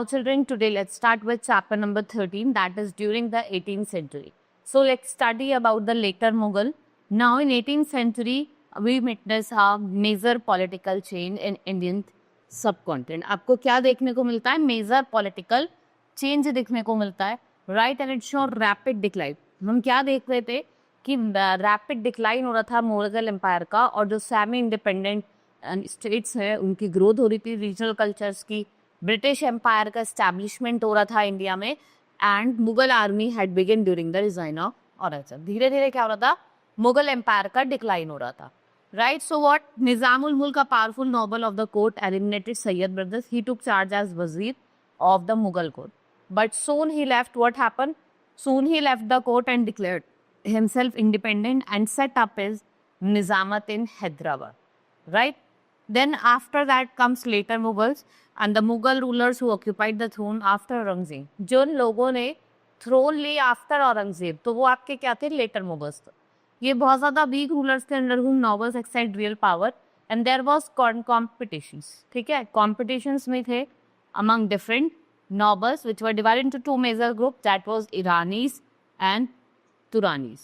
Now children, today let's start with chapter number 13, that is during the 18th century. So let's study about the later Mughal. Now in 18th century, we witness a major political change in Indian subcontinent. आपको क्या देखने को मिलता है? Major political change देखने को मिलता है, right? And it show rapid decline. हम क्या देख रहे थे कि रैपिड डिक्लाइन हो रहा था मुगल एम्पायर का, और जो सेमी इंडिपेंडेंट स्टेट्स हैं उनकी ग्रोथ हो रही थी, रीजनल कल्चर्स की, ब्रिटिश एम्पायर का एस्टैब्लिशमेंट हो रहा था इंडिया में, and Mughal army had begin during the design of Aurangzeb. धीरे धीरे क्या हो रहा था? मुगल एम्पायर का डिक्लाइन हो रहा था, राइट. सो व्हाट, निजामुल मुल्क, a powerful noble of the court, eliminated Sayyid brothers. He took charge as wazir of the Mughal court, but soon he left. What happened? Soon he left the court and declared himself independent and set up his Nizamat in Hyderabad, right? Then after that comes later Mughals and the Mughal rulers who occupied the throne after Aurangzeb. जिन लोगों ने throne ली after Aurangzeb, तो वो आपके क्या थे? Later Mughals. ये बहुत ज़्यादा वीक रूलर्स थे under whom nobles exercised real power, and there was competitions. ठीक है, कॉम्पिटिशंस में थे among different nobles which were divided into two major groups, that was Iranis and तुरानीस.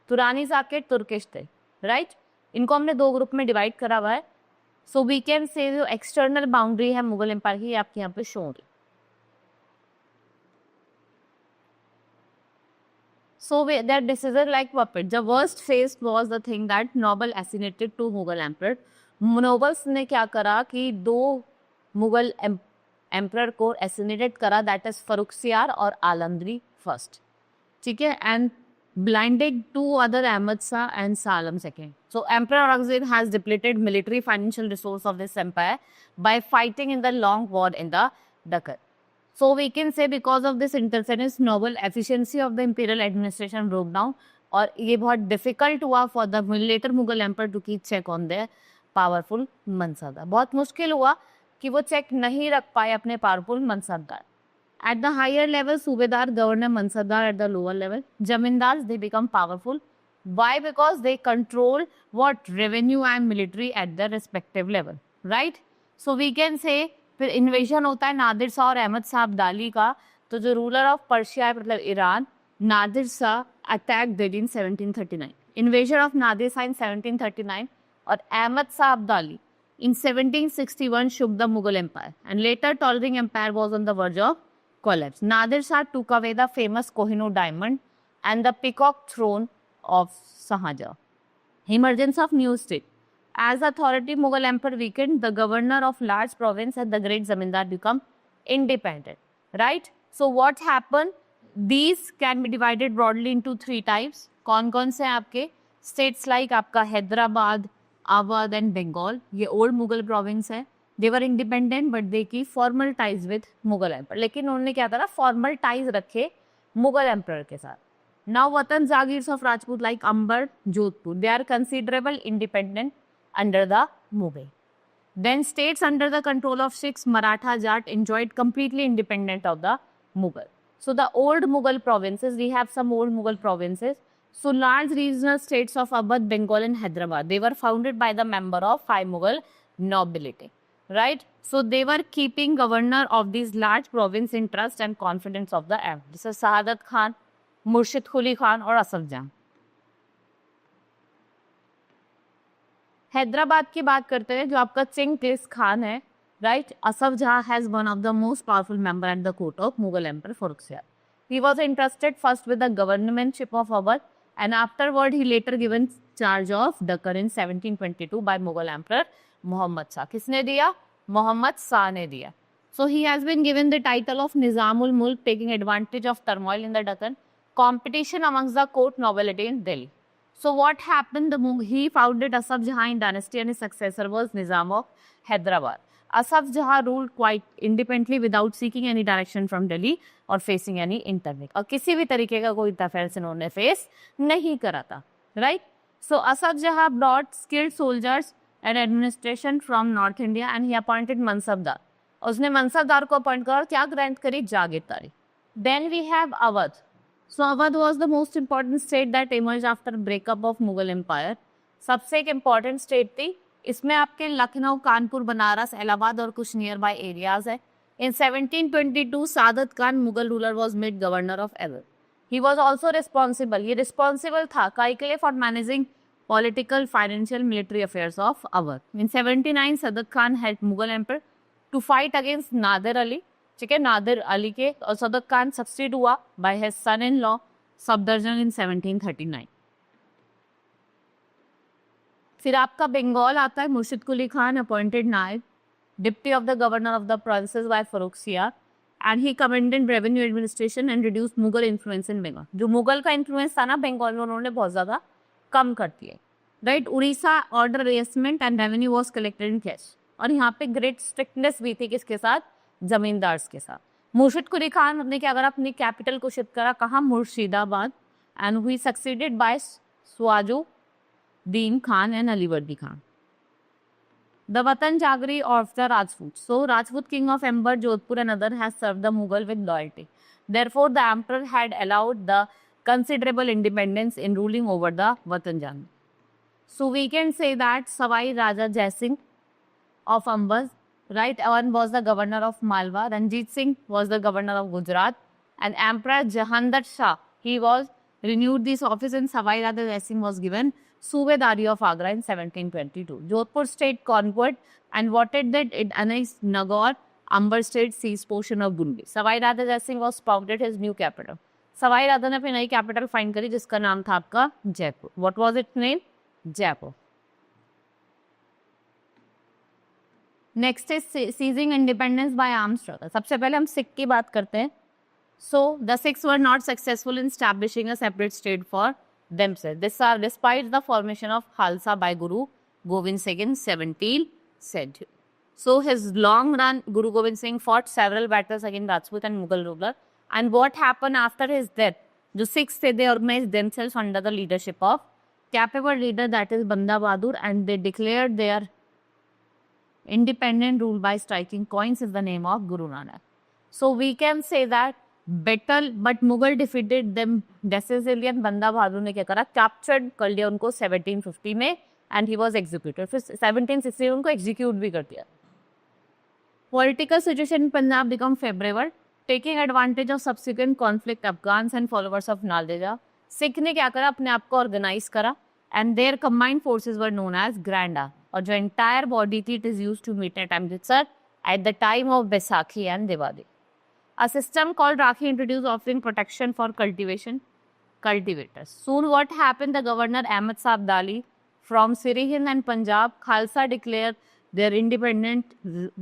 तुरानीस आपके तुर्किश थे, राइट. इनको हमने दो ग्रुप में डिवाइड करा हुआ है. सो वी कैन से जो एक्सटर्नल बाउंड्री है मुगल एम्पायर की, आपके यहाँ पे शो हो रही. So that decision like puppet. The worst phase was the thing that noble assassinated to Mughal emperor. Nobles ने क्या करा कि दो मुगल एम्पर को एसिनेटेड करा, दैट इज फरुखसियार और आलमगीर फर्स्ट. ठीक है, and blinded two other Ahmad Shah and Shah Alam II. So Emperor Aurangzeb has depleted military financial resource of this empire by fighting in the long war in the Deccan. So we can say because of this interference, noble efficiency of the imperial administration broke down, और ये बहुत difficult हुआ for the later Mughal emperor to keep check on their powerful mansabdar. बहुत मुश्किल हुआ कि वो check नहीं रख पाए अपने powerful mansabdar. At the higher level, Subedar governor Mansabdar. At the lower level, Jamindars, they become powerful. Why? Because they control what? Revenue and military at their respective level, right? So we can say फिर invasion होता है नादिर शाह और अहमद शाह अब्दाली का. तो जो ruler of Persia है, मतलब Iran, Nadir Shah attack Delhi in 1739. Invasion of Nadir Shah in 1739 और Ahmad Shah Abdali in 1761 shook the Mughal empire, and later tottering empire was on the verge of collapse. Nadir Shah took away the famous Kohinoor diamond and the peacock throne of Shahjahan. Emergence of new state. As authority Mughal emperor weakened, the governor of large province and the great zamindar become independent. Right? So what happened? These can be divided broadly into three types. कौन-कौन से आपके states like आपका Hyderabad, Awadh and Bengal, ये old Mughal province है. They were independent but they keep formal ties with Mughal emperor. लेकिन उन्होंने क्या था? फॉर्मल टाइज रखे मुगल एम्पर के साथ. Now watan jagirs of Rajput like Amber, Jodhpur, they are considerable independent under the Mughal. Then states under the control of Sikhs, Maratha, Jat, enjoyed completely independent of the Mughal. So the old Mughal provinces, we have some old Mughal provinces. So large regional states of Awadh, Bengal and Hyderabad, they were founded by the member of five Mughal nobility. Right? So they were keeping governor of these large province in trust and confidence of the emperor. This is Sahadat Khan, Murshid Quli Khan और असफ जहां. हैदराबाद की बात करते हैं, जो आपका Chingis Khan है, right. Asaf Jah has one of the most powerful member at the court of Mughal emperor Farrukhsiyar. He was entrusted first with the governmentship of Awadh, and afterward he later given charge of Deccan in 1722 by Mughal emperor Mohammad Shah. किसने दिया? मोहम्मद शाह ने दिया. So he has been given the title of Nizamul Mulk, taking advantage of turmoil in the Deccan, competition amongst the court nobility in Delhi. So what happened? He founded Asaf Jahan dynasty and his successor was Nizam of Hyderabad. Asaf Jahan ruled quite independently without seeking any direction from Delhi or facing any intervention. और किसी भी तरीके का कोई interference इन्होंने face नहीं करा था, right? So Asaf Jahan brought skilled soldiers and administration from North India and he appointed Mansabdar. उसने मनसबदार को अपॉइंट कर क्या ग्रांट करी? जागीरदारी. Then we have Awadh. So Awadh was the most important state that emerged after breakup of Mughal Empire. सबसे एक important state थी. इसमें आपके लखनऊ, कानपुर, बनारस, इलाहाबाद और कुछ नियर बाय एरियाज है. In 1722, Sadat Khan, Mughal ruler, was made governor of Awadh. He was also responsible. ये responsible था काय के लिए for managing political, financial, military affairs of Awadh. In 79, Sadat Khan helped Mughal emperor to fight against Nadir Ali. ठीक है, नादिर अली के, और Sadat Khan succeed हुआ by his son-in-law Safdarjung in 1739. फिर आपका बंगाल आता है. मुर्शिद कुली खान अपॉइंटेड नायब deputy of the governor of the provinces by Farrukhsiyar, and he commanded revenue administration and reduce Mughal influence in Bengal. जो मुगल का इन्फ्लुएंस था ना बंगाल में, उन्होंने बहुत ज्यादा कम कर दिया. Right. Orissa order assessment and revenue was collected in cash. और यहाँ पे ग्रेट स्ट्रिक्टनेस भी थी किसके साथ? जमींदार्स के साथ. मुर्शिद कुली खान ने क्या करा? अपनी कैपिटल को शिफ्ट करा. कहाँ? मुर्शिदाबाद. एंड हुई succeeded by स्वाजू Din Khan and Alivardi Khan. The Watan Jagri of the Rajputs. So Rajput king of Amber, Jodhpur and other has served the Mughal with loyalty. Therefore, the emperor had allowed the considerable independence in ruling over the Watan Jagri. So we can say that Savai Raja Jai Singh of Amber, right, one was the governor of Malwa. Ranjit Singh was the governor of Gujarat, and Emperor Jahandar Shah, he was renewed this office, and Savai Raja Jai Singh was given Subedari of Agra in 1722. Jodhpur state conquered and voted that it annexed Nagaur, Amber state seized portion of Bundi. Savai Raja Jai Singh was founded his new capital. Sawai राजा ने अपनी नई capital find करी जिसका नाम था आपका Jaipur. What was its name? Jaipur. Next is seizing independence by armed struggle. सबसे पहले हम सिख की बात करते हैं. So the Sikhs were not successful in establishing a separate state for themselves. This are despite the formation of Khalsa by Guru Gobind Singh in 17th century. So his long run, Guru Gobind Singh fought several battles against Rajput and Mughal ruler. And what happened after his death? The Sikhs, they organized themselves under the leadership of capable leader, that is Banda Bahadur, and they declared their independent rule by striking coins in the name of Guru Nanak. So we can say that battle, but Mughal defeated them decisively, and बंदा बहादुर ने क्या करा? Captured कर लिया उनको 1750 में, and he was executed. फिर 1760 में उनको execute भी कर दिया. Political situation in Punjab become favorable, taking advantage of subsequent conflict Afghans and followers of Naldeja. Sikh ने क्या करा? अपने आप को ऑर्गेनाइज करा, and their combined forces were known as Grand Army. और जो entire body थी, it is used to meet at Amritsar at the time of Baisakhi and Diwali. A system called Rakhi introduced offering protection for cultivators. Soon what happened? The governor Ahmad Shah Abdali from Sirhind and Punjab, Khalsa declared their independent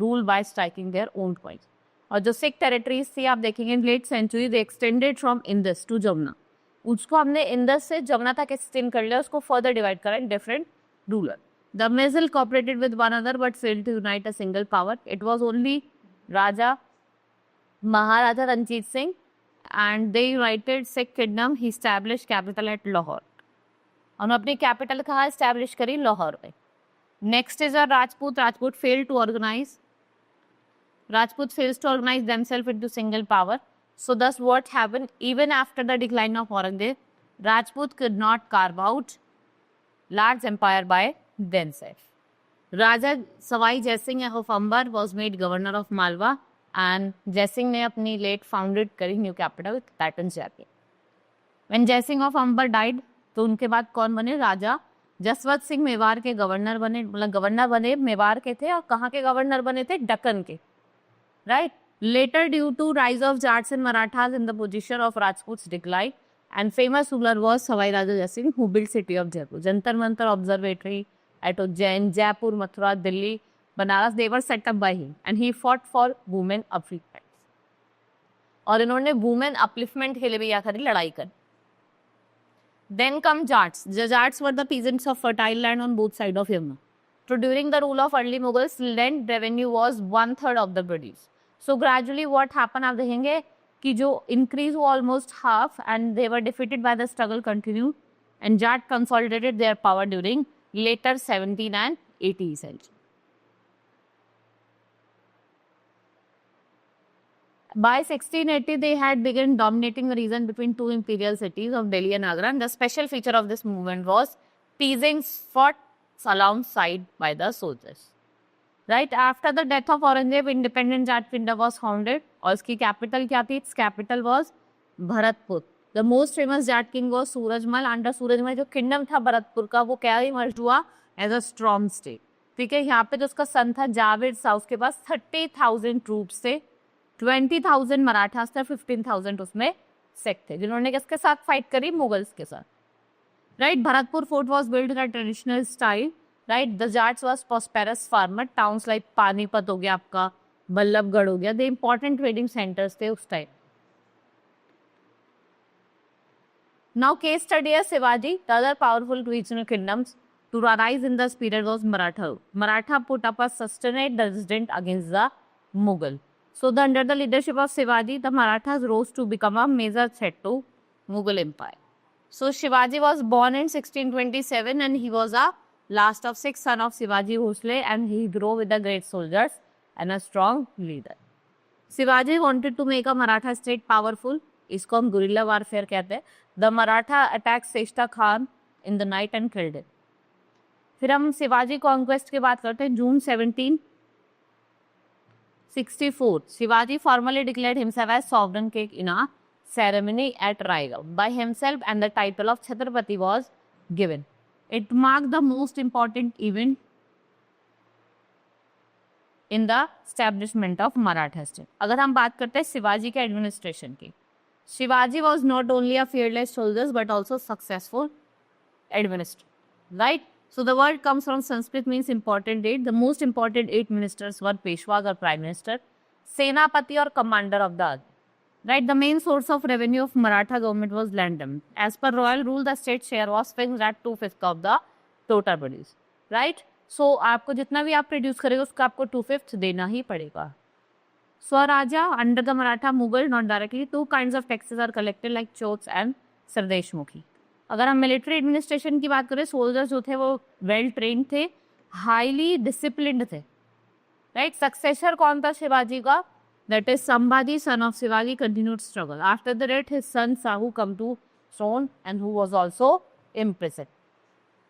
rule by striking their own coins. और जो Sikh territories थी आप देखेंगे late century, they extended from Indus to Jamuna. उसको हमने Indus से जमुना तक extend कर लिया, उसको फर्दर डिवाइड करा in different ruler. The misl cooperated with one another but failed to unite a single power. It was only Raja Maharaja Ranjit Singh, and they united Sikh kingdom. He established capital at Lahore. उन्होंने अपनी capital कहाँ establish करी? लाहौर में. Next is a Rajput. Rajput fail to organise. Rajput fails to organize themselves into single power. So thus what happened? Even after the decline of Aurangzeb, Rajput could not carve out large empire by themselves. Raja Savai Jai Singh of Amber was made governor of Malwa, and Jai Singh ने अपनी late founded करी new capital that is Jaipur. When Jai Singh of Amber died, तो उनके बाद कौन बने? राजा जसवंत सिंह मेवाड़ के governor बने. मतलब गवर्नर बने मेवाड़ के थे, और कहाँ के गवर्नर बने थे? दक्कन के. Right? Later, due to rise of Jats and Marathas in the position of Rajputs declined, and famous ruler was Savai Raja Jai Singh, who built city of Jaipur. Jantar Mantar Observatory at Ujjain, Jaipur, Mathura, Delhi, Banaras, they were set up by him, and he fought for women upliftment. और इन्होंने women upliftment के लिए भी क्या करी? लड़ाई करी. Then come Jats. The Jats were the peasants of fertile land on both sides of Yamuna. So during the rule of early Mughals, land revenue was 1/3 of the produce. So gradually what happened? आप देखेंगे कि जो increase हुआ almost half, and they were defeated by the struggle continued, and Jat consolidated their power during later 17 and 18th century. By 1680, they had begun dominating the region between two imperial cities of Delhi and Agra, and the special feature of this movement was teasings fought alongside by the soldiers. Right after the death of Aurangzeb independent Jat kingdom was founded और इसकी capital क्या थी? Its capital was Bharatpur. The most famous Jat king was Surajmal. Under Surajmal जो kingdom था भरतपुर का वो क्या emerge हुआ? As a strong state. ठीक है, यहाँ पे जो उसका सन था जावेद शाह, उसके पास 30,000 ट्रूप्स थे, 20,000 मराठास थे, 15,000 उसमें सिख थे, जिन्होंने किसके साथ फाइट करी? मुगल्स के साथ. Right, Bharatpur fort was build in a traditional style. Right, the Jats was prosperous farmer towns like Panipat हो गया आपका, बल्लभगढ़ हो गया, द इंपॉर्टेंट ट्रेडिंग सेंटर्स थे उस टाइम. नाउ केस स्टडी है Shivaji. The other powerful regional kingdoms to arise in this period was Maratha. Maratha put up a sustained resistance against the Mughal. So under the leadership of Shivaji, the Marathas rose to become a major threat to Mughal Empire. So Shivaji was born in 1627 and he was a last of 6 son of Shivaji Bhosle, and he grew with the great soldiers and a strong leader. Shivaji wanted to make a Maratha state powerful. इसको हम guerrilla warfare कहते हैं. The Maratha attacked Seshta Khan in the night and killed him. फिर हम Shivaji conquest की बात करते हैं. June 1764 Shivaji formally declared himself as sovereign king in a ceremony at Raigad by himself and the title of Chhatrapati was given. It marked the most important event in the establishment of Maratha state. अगर हम बात करते हैं शिवाजी के एडमिनिस्ट्रेशन की, Shivaji was not only a fearless soldier but also successful administrator. Right, so the word comes from Sanskrit, means important 8. The most important 8 ministers were Peshwas or prime minister, Senapati or commander of the army. Right, the main source of revenue of Maratha government was land. As per royal rule, the state share was fixed at 2/5 of the total produce. Right, so आपको जितना भी आप produce करेगा उसका आपको 2/5 देना ही पड़ेगा. स्वराजा under the Maratha Mughal, not directly, 2 kinds of taxes are collected like chots and Sardeshmukhi. अगर हम मिलिट्री एडमिनिस्ट्रेशन की बात करें, सोल्जर्स जो थे वो वेल ट्रेन्ड थे, हाईली डिसिप्लिन्ड थे. राइट, सक्सेसर कौन था शिवाजी का? That is Sambhaji son of Shivaji continued struggle. After the death his son Shahu come to throne and who was also imprisoned.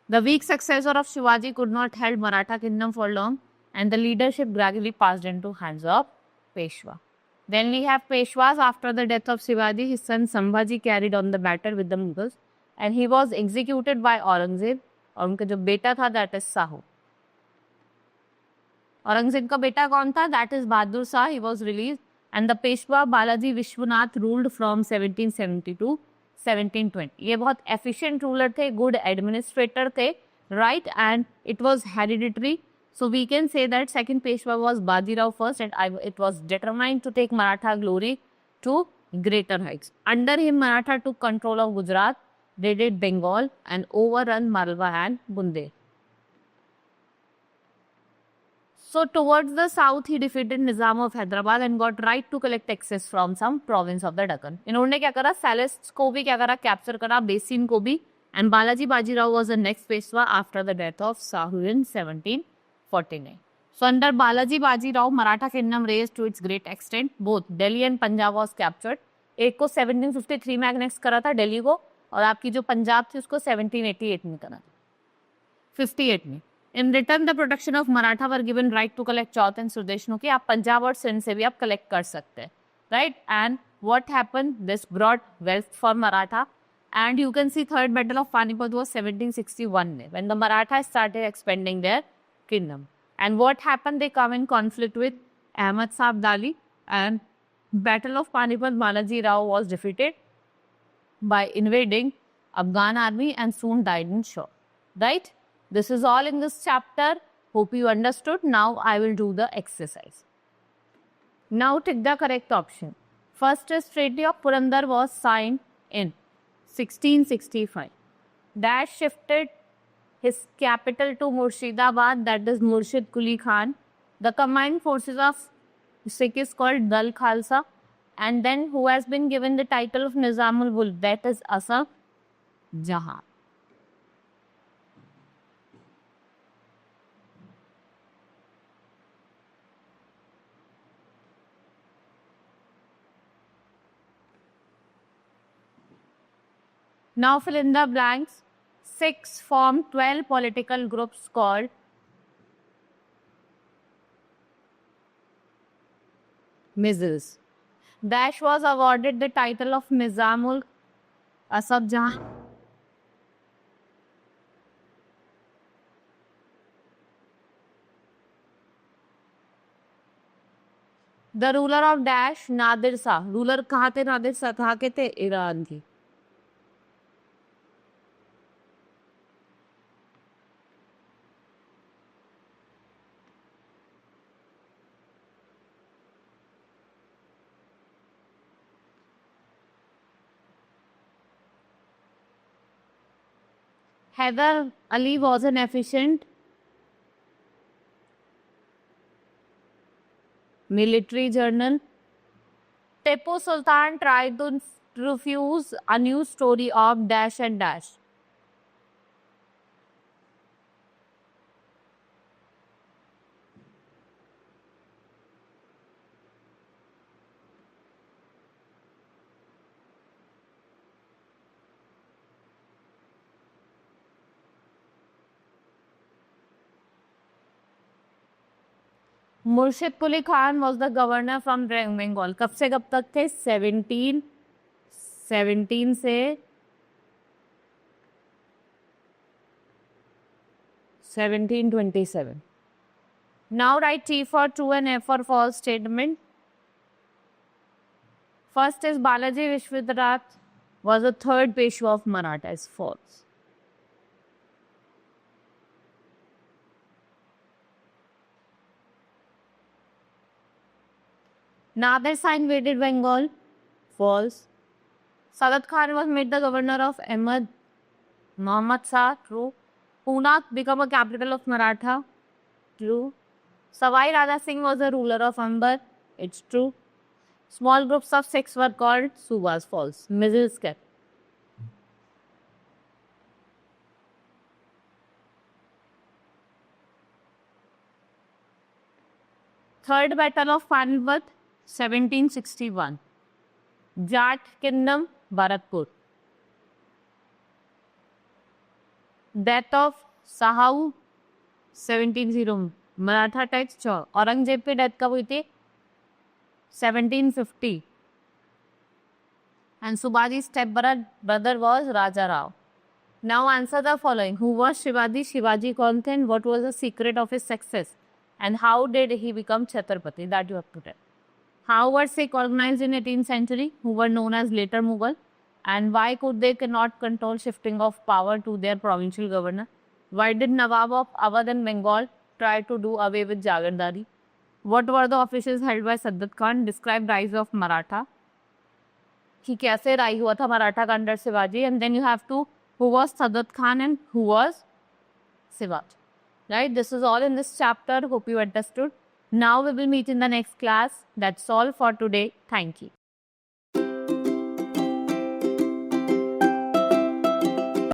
The weak successor of Shivaji could not held Maratha kingdom for long and the leadership gradually passed into hands of Peshwa. Then we have Peshwas. After the death of Shivaji, his son Sambhaji carried on the battle with the Mughals and he was executed by Aurangzeb. और उनका जो बेटा था that is Sahu. Aurangzeb का बेटा कौन था? That is Bahadur Shah. He was released and the Peshwa Balaji Vishwanath ruled from 1770 to 1720. ये बहुत efficient ruler थे, good administrator थे, right? And it was hereditary. So we can say that second Peshwa was Bajirao first and it was determined to take Maratha glory to greater heights. Under him, Maratha took control of Gujarat, raided Bengal and overrun Malwa and Bundelkhand. So towards the south, he defeated Nizam of Hyderabad and got right to collect taxes from some province of the Deccan. इन्होंने क्या करा? Salists को भी क्या करा? Capture करा, Basin को भी. And Balaji Bajirao was the next Peshwa after the death of Sahu in 1749. So under Balaji Bajirao, Maratha kingdom raised to its great extent. Both Delhi and Punjab was captured. एक को 1753 में annex करा था दिल्ली को, और आपकी जो पंजाब थी उसको 1788 में करा था, 58 में. In return, the protection of Maratha were given right to collect Chauth and सुदेशनु की. आप पंजाब और सिंध से भी आप कलेक्ट कर सकते हैं, right? And what happened? This brought wealth for Maratha. And you can see third battle of Panipat was 1761 when the Marathas started expanding their kingdom. And what happened? They come in conflict with Ahmad Shah Abdali, and Battle of Panipat, Balaji Rao was defeated by invading Afghan army and soon died in shore. Right? This is all in this chapter. Hope you understood. Now I will do the exercise. Now take the correct option. First is Treaty of Purandar was signed in 1665. Dash shifted his capital to Murshidabad, that is Murshid Quli Khan. The combined forces of Sikh is called Dal Khalsa, and then who has been given the title of Nizamul Mulk, that is Asaf Jahan. Now fill in the blanks. Sikhs formed 12 political groups called Missiles. Dash was awarded the title of Nizamul Asaf Jahan. The ruler of Dash, Nadir Shah. Ruler कहाँ थे? नादिर शाह कहाँ के थे? Iran की. Hyder Ali was an efficient military general. Tipu Sultan tried to refuse a new story of Dash and Dash. Murshid Quli Khan was the governor from Bengal. कब से कब तक थे? 1717 से 1727. Now write T for true and F for false statement. First is Balaji Vishwadharat was the third Peshwa of Maratha. Is false. Nadir Shah invaded Bengal. False. Sadat Khan was made the governor of Ahmed Muhammad Shah. True. Pune became a capital of Maratha. True. Savai Raja Singh was the ruler of Amber. It's true. Small groups of 6 were called Subas. False. Missiles kept. Third Battle of Panipat, 1761. Jat Kingdom, Bharatpur. Death of Sahau, 1700. Maratha tax चौ. औरंगजेब की death कब हुई थी? 1750. And Subhaji's stepbrother was Raja Rao. Now answer the following. Who was Shivaji? Shivaji कौन थे? And what was the secret of his success? And how did he become Chhatrapati? That you have to tell. How were Sikh organized in 18th century? Who were known as later Mughal? And why could they cannot control shifting of power to their provincial governor? Why did Nawab of Awadh and Bengal try to do away with Jagardari? What were the offices held by Sadat Khan? Describe rise of Maratha. कि कैसे rise हुआ था मराठा का under Shivaji. And then you have to who was Sadat Khan and who was Shivaji. Right? This is all in this chapter. Hope you understood. Now we will meet in the next class. That's all for today. Thank you.